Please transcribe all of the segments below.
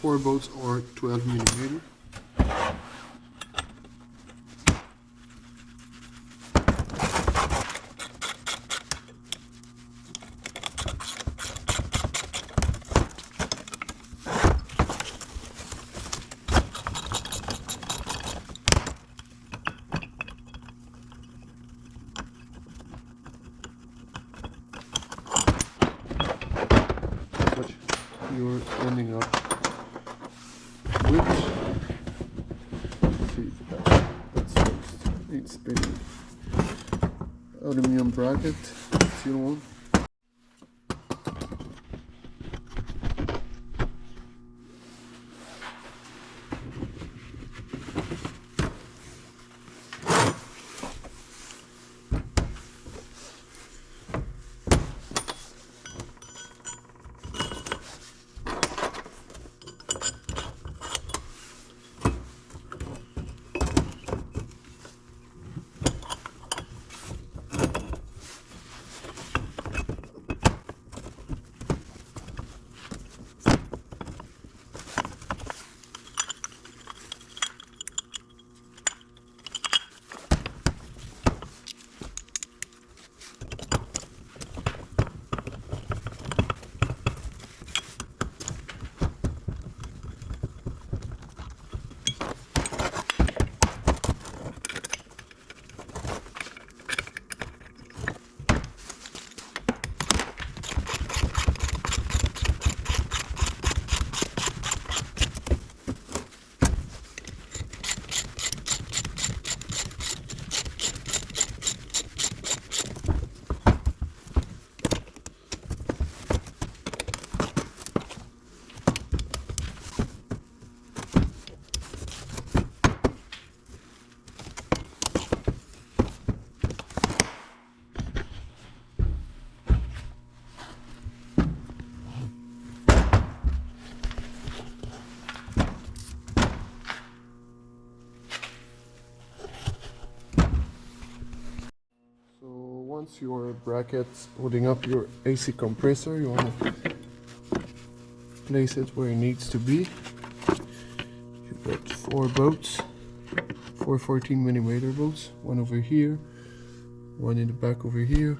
4 bolts or 12 millimeter. You're ending up with, let's see, that's fixed. It's big aluminum bracket, steel one. Once your bracket's holding up your AC compressor, you want to place it where it needs to be. You've got 4 bolts, 4 14mm bolts, one over here, one in the back over here,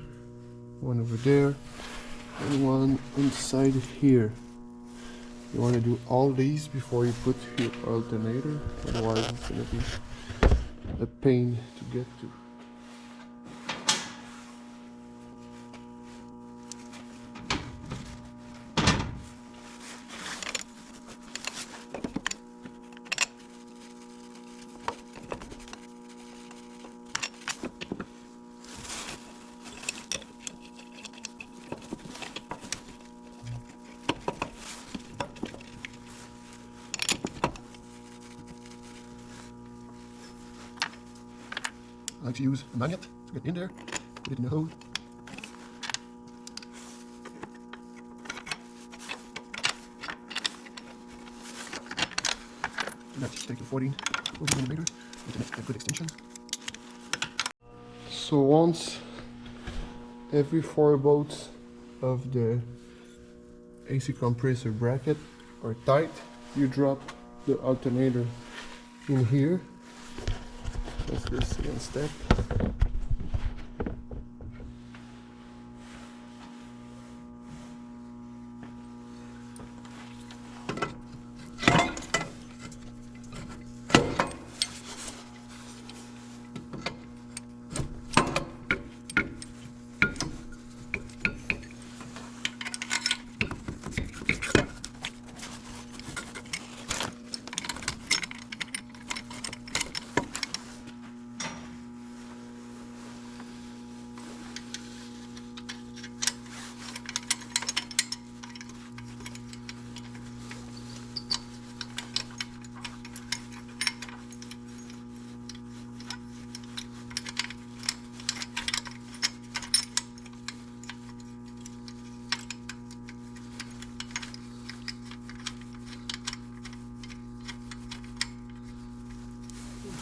one over there, and one inside here. You want to do all these before you put your alternator, otherwise it's going to be a pain to get to. I like to use a magnet to get in there, put it in the hole. And that's take the 40mm with a good extension. So once every 4 bolts of the AC compressor bracket are tight, you drop the alternator in here. That's the second step.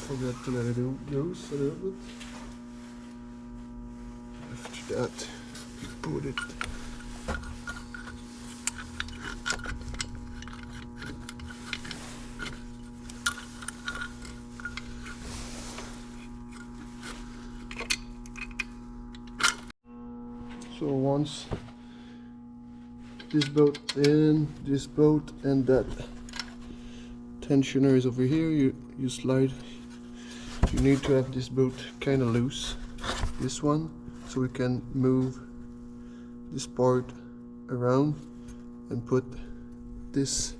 Forget to let it loose a little bit. After that, you put it So once this bolt in, this bolt and that tensioner is over here, you slide. You need to have this bolt kind of loose, this one, so we can move this part around and put this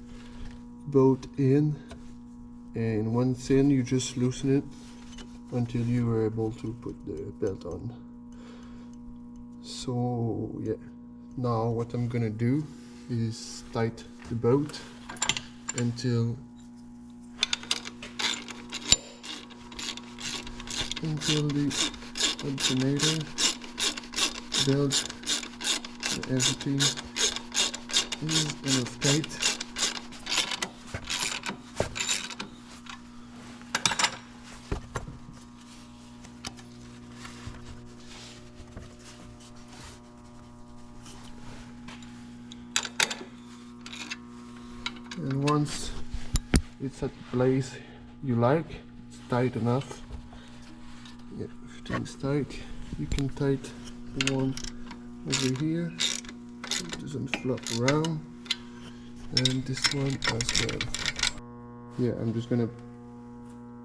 bolt in, and once in you just loosen it until you are able to put the belt on. So yeah, now what I'm gonna do is tighten the bolt until the alternator belt and everything is enough tight. And once it's at the place you like, it's tight enough. Yeah, everything's tight. You can tighten the one over here, it doesn't flop around, and this one as well. Yeah, I'm just gonna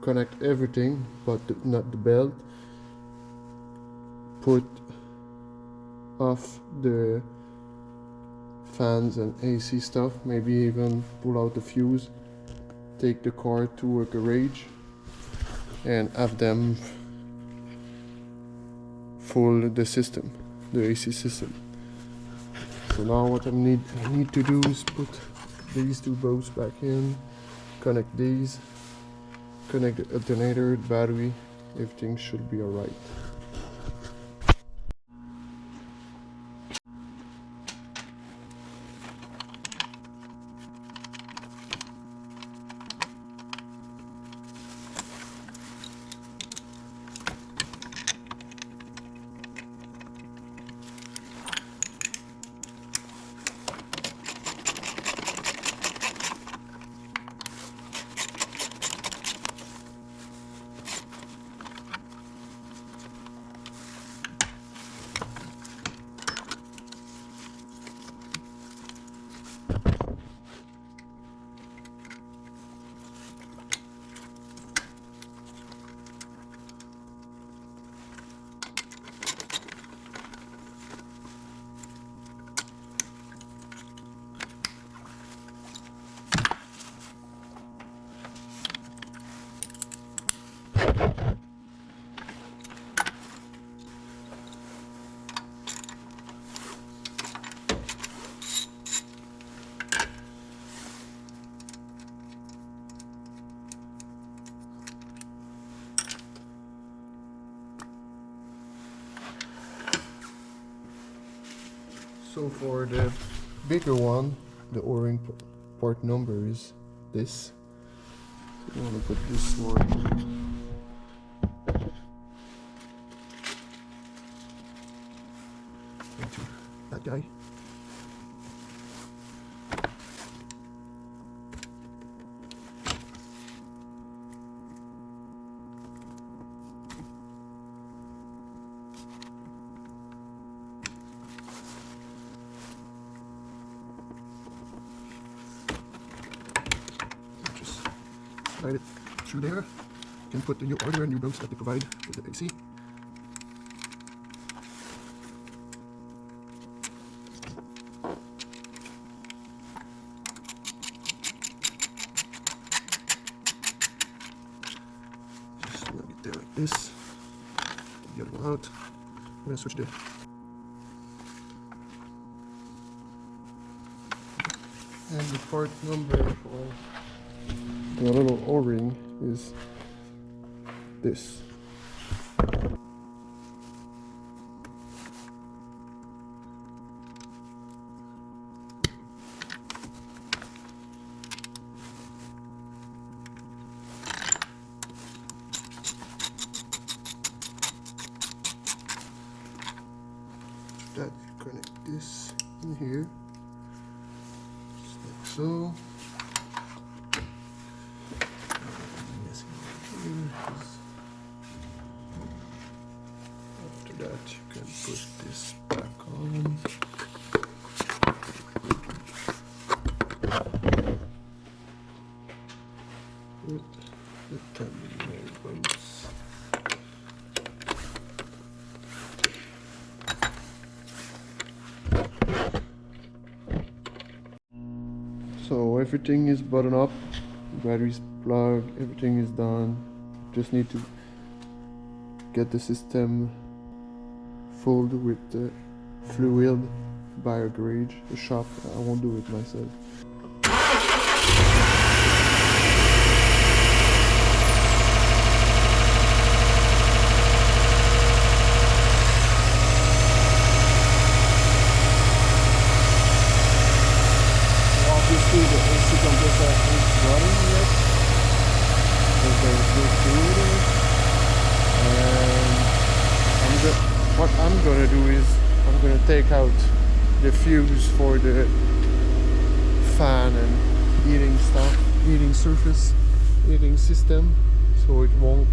connect everything, but not the belt. Put off the fans and AC stuff, maybe even pull out the fuse, take the car to a garage and have them full the system, the AC system. So now what I need to do is put these two bolts back in, connect these, connect the alternator, the battery, everything should be alright. So for the bigger one, the O-ring part number is this. So you want to put this one. Into that guy. Slide it through there. You can put the new order and new bolts that they provide with the AC. Just snug it there like this. Get the other one out. I'm going to switch the and the part number for the little O-ring is this. That you connect this in here, just like so. that you can put this back on. With the terminal bolts. So everything is buttoned up, batteries plugged, everything is done. Just need to get the system filled with the fluid by a garage, a shop. I won't do it myself. Obviously the AC compressor is running yet, because there is no fluid. And what I'm gonna do is I'm gonna take out the fuse for the fan and heating stuff, heating surface, heating system, so it won't,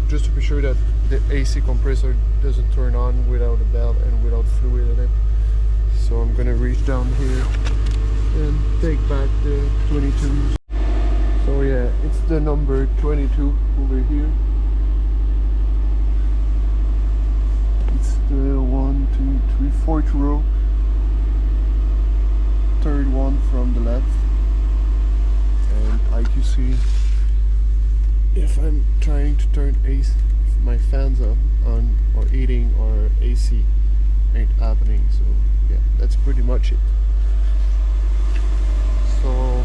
just to be sure that the AC compressor doesn't turn on without a belt and without fluid in it. So I'm gonna reach down here and take back the 22s. So yeah, it's the number 22 over here. It's the 1, 2, 3, 4th row, third one from the left. And like you see, if I'm trying to turn AC, my fans on or heating or AC ain't happening. So yeah, that's pretty much it. So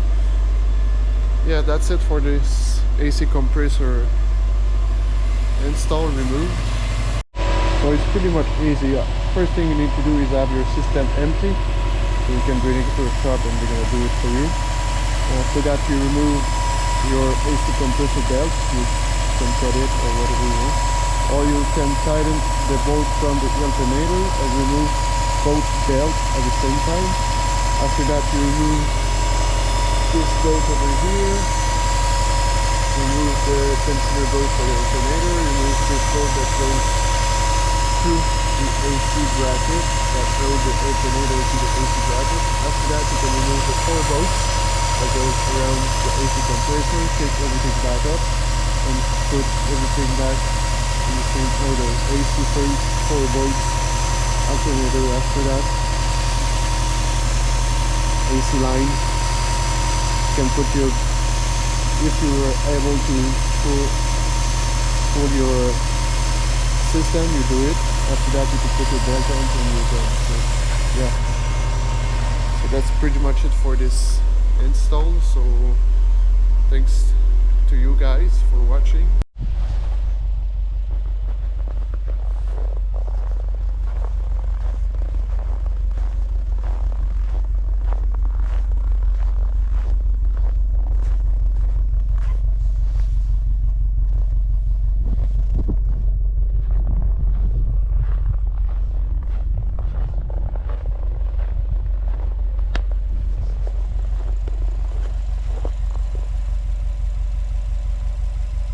yeah, that's it for this AC compressor install, remove. So it's pretty much easy. First thing you need to do is have your system empty, so you can bring it to a shop and they're gonna do it for you. After that, you remove your AC compressor belt. You can cut it or whatever you want, or you can tighten the bolt from the alternator and remove both belts at the same time. After that, you remove this bolt over here, remove the tensioner bolt for the alternator, remove this bolt that goes to the AC bracket, that holds the alternator to the AC bracket. After that, you can remove the 4 bolts that goes around the AC compressor, take everything back up and put everything back in the same order. AC phase, 4 bolts, alternator after that, AC line. You can put your, if you are able to pull your system, you do it. After that, you can put your belt on and you're done. So yeah, so that's pretty much it for this install. So thanks to you guys for watching.